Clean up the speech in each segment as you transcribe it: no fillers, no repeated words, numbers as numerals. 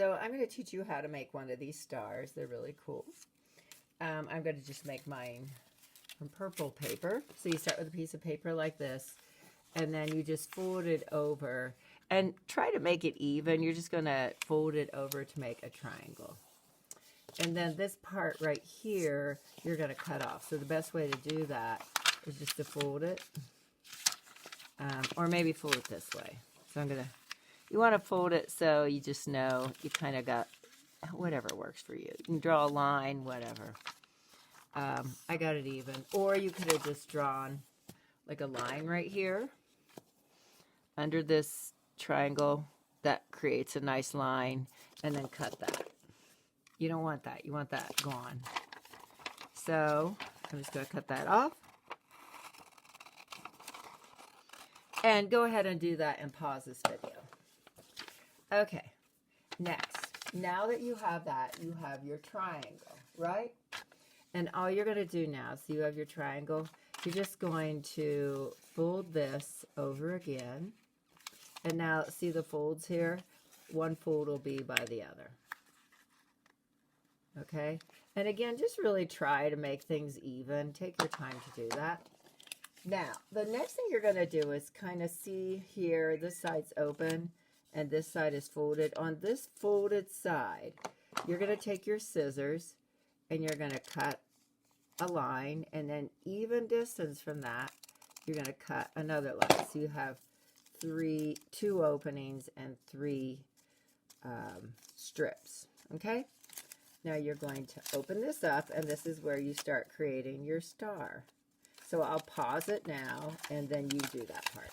So I'm going to teach you how to make one of these stars. They're really cool. I'm going to just make mine from purple paper. So you start with a piece of paper like this, and then you just fold it over and try to make it even. You're just going to fold it over to make a triangle. And then this part right here, you're going to cut off. So the best way to do that is just to fold it, or maybe fold it this way. So I'm going to, you want to fold it so you just know you kind of got whatever works for you. You can draw a line, whatever. I got it even. Or you could have just drawn like a line right here under this triangle that creates a nice line, and then cut that. You don't want that. You want that gone. So I'm just going to cut that off. And go ahead and do that and pause this video. Okay, next. Now that you have that, you have your triangle, right? And all you're going to do now, so you have your triangle, you're just going to fold this over again. And now, see the folds here? One fold will be by the other. Okay? And again, just really try to make things even. Take your time to do that. Now, the next thing you're going to do is kind of see here, this side's open and this side is folded. On this folded side, you're going to take your scissors and you're going to cut a line, and then even distance from that, you're going to cut another line. So you have two openings and three strips. Okay? Now you're going to open this up, and this is where you start creating your star. So I'll pause it now, and then you do that part.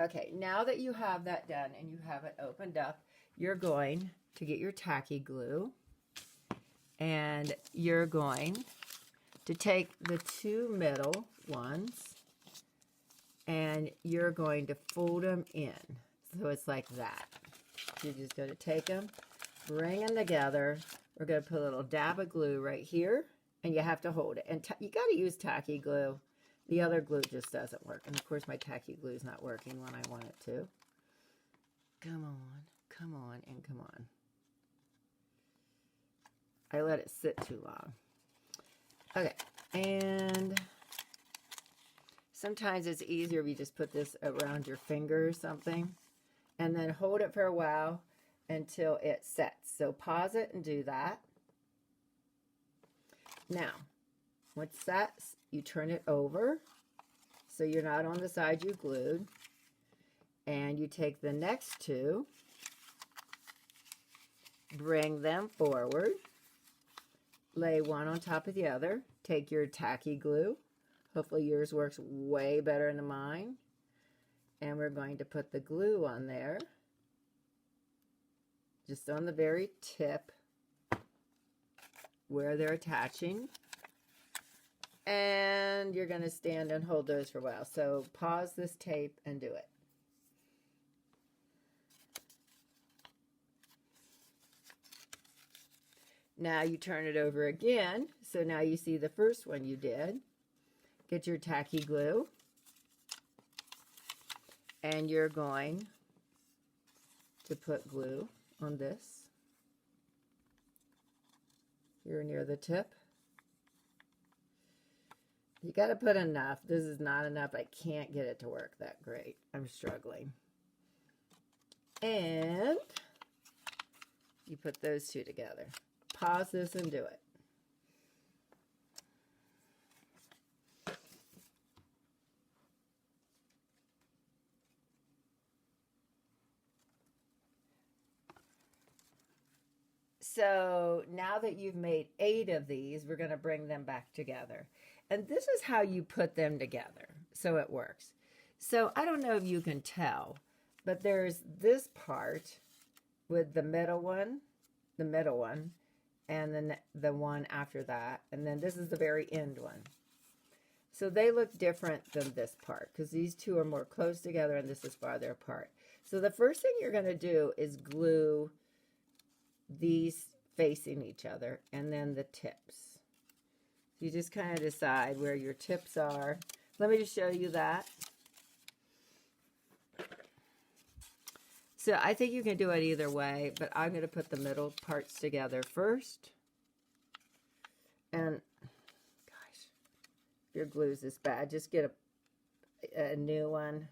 Okay, now that you have that done and you have it opened up, you're going to get your tacky glue, and you're going to take the two middle ones, and you're going to fold them in. So it's like that. You're just going to take them, bring them together. We're going to put a little dab of glue right here, and you have to hold it. And you got to use tacky glue. The other glue just doesn't work. And of course, my tacky glue is not working when I want it to. Come on, and come on. I let it sit too long. Okay, and sometimes it's easier if you just put this around your finger or something, and then hold it for a while until it sets. So pause it and do that. Now, once that's, you turn it over so you're not on the side you glued, and you take the next two, bring them forward, lay one on top of the other, take your tacky glue. Hopefully yours works way better than mine. And we're going to put the glue on there, just on the very tip where they're attaching. And you're going to stand and hold those for a while. So pause this tape and do it. Now you turn it over again. So now you see the first one you did. Get your tacky glue. And you're going to put glue on this. Here near the tip. You got to put enough. This is not enough. I can't get it to work that great. I'm struggling. And you put those two together. Pause this and do it. So now that you've made 8 of these, we're going to bring them back together. And this is how you put them together, so it works. So I don't know if you can tell, but there's this part with the middle one, and then the one after that, and then this is the very end one. So they look different than this part, because these two are more close together and this is farther apart. So the first thing you're going to do is glue these facing each other, and then the tips. You just kind of decide where your tips are. Let me just show you that. So I think you can do it either way, but I'm going to put the middle parts together first. And, gosh, your glue's this bad. Just get a new one,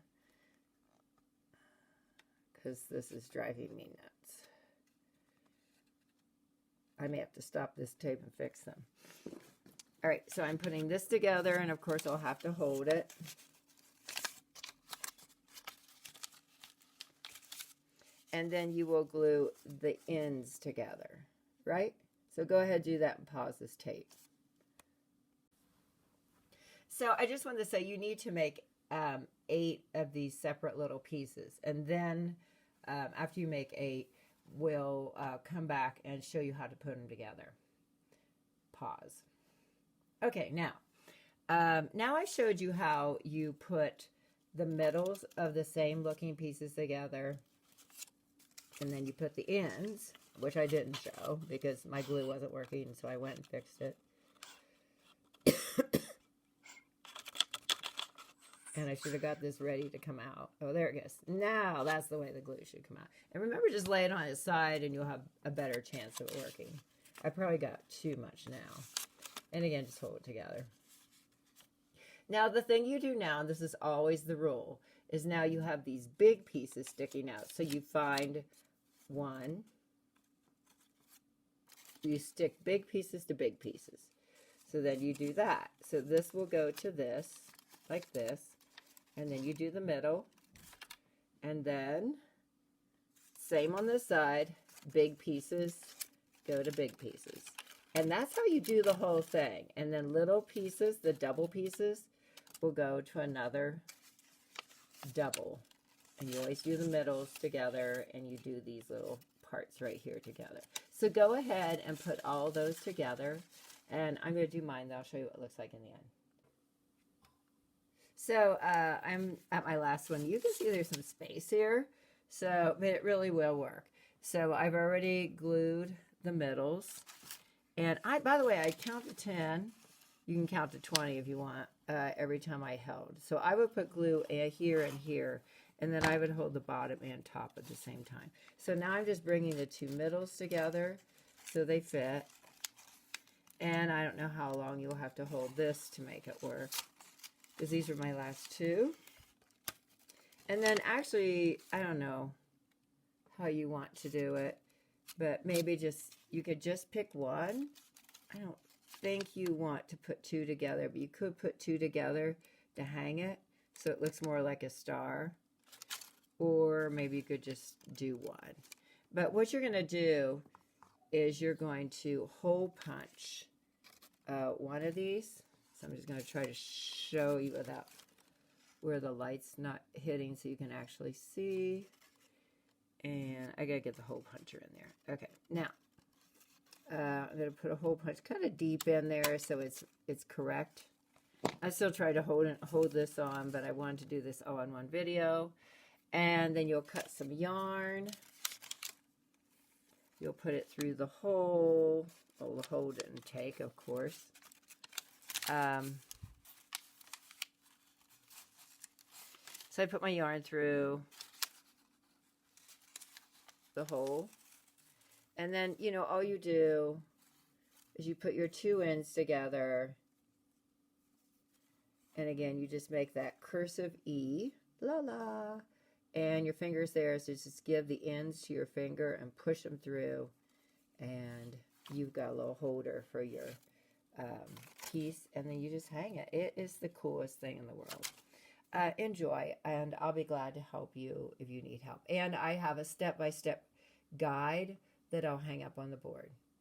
because this is driving me nuts. I may have to stop this tape and fix them. All right, so I'm putting this together, and of course I'll have to hold it. And then you will glue the ends together, right? So go ahead, do that, and pause this tape. So I just wanted to say you need to make 8 of these separate little pieces. And then after you make 8, we'll come back and show you how to put them together. Pause. Okay, now I showed you how you put the middles of the same looking pieces together. And then you put the ends, which I didn't show because my glue wasn't working, so I went and fixed it. And I should have got this ready to come out. Oh, there it goes. Now that's the way the glue should come out. And remember, just lay it on its side and you'll have a better chance of it working. I probably got too much now. And again, just hold it together. Now, the thing you do now, and this is always the rule, is now you have these big pieces sticking out. So you find one. You stick big pieces to big pieces. So then you do that. So this will go to this, like this. And then you do the middle. And then, same on this side, big pieces go to big pieces. And that's how you do the whole thing. And then little pieces, the double pieces, will go to another double. And you always do the middles together, and you do these little parts right here together. So go ahead and put all those together. And I'm going to do mine, though. I'll show you what it looks like in the end. So I'm at my last one. You can see there's some space here, so but it really will work. So I've already glued the middles. And by the way, I count to 10. You can count to 20 if you want, every time I held. So I would put glue here and here, and then I would hold the bottom and top at the same time. So now I'm just bringing the 2 middles together so they fit. And I don't know how long you'll have to hold this to make it work, because these are my last 2. And then actually, I don't know how you want to do it, but maybe you could just pick one. I don't think you want to put 2 together, but you could put 2 together to hang it so it looks more like a star. Or maybe you could just do 1. But what you're going to do is you're going to hole punch one of these. So I'm just going to try to show you without where the light's not hitting so you can actually see. And I got to get the hole puncher in there. Okay, now I'm going to put a hole punch kind of deep in there so it's correct. I still try to hold this on, but I wanted to do this all in one video. And then you'll cut some yarn. You'll put it through the hole. Well, the hole didn't take, of course. So I put my yarn through the hole. And then, you know, all you do is you put your 2 ends together. And again, you just make that cursive E. La la. And your finger's there, so just give the ends to your finger and push them through. And you've got a little holder for your piece. And then you just hang it. It is the coolest thing in the world. Enjoy, and I'll be glad to help you if you need help. And I have a step-by-step guide that I'll hang up on the board.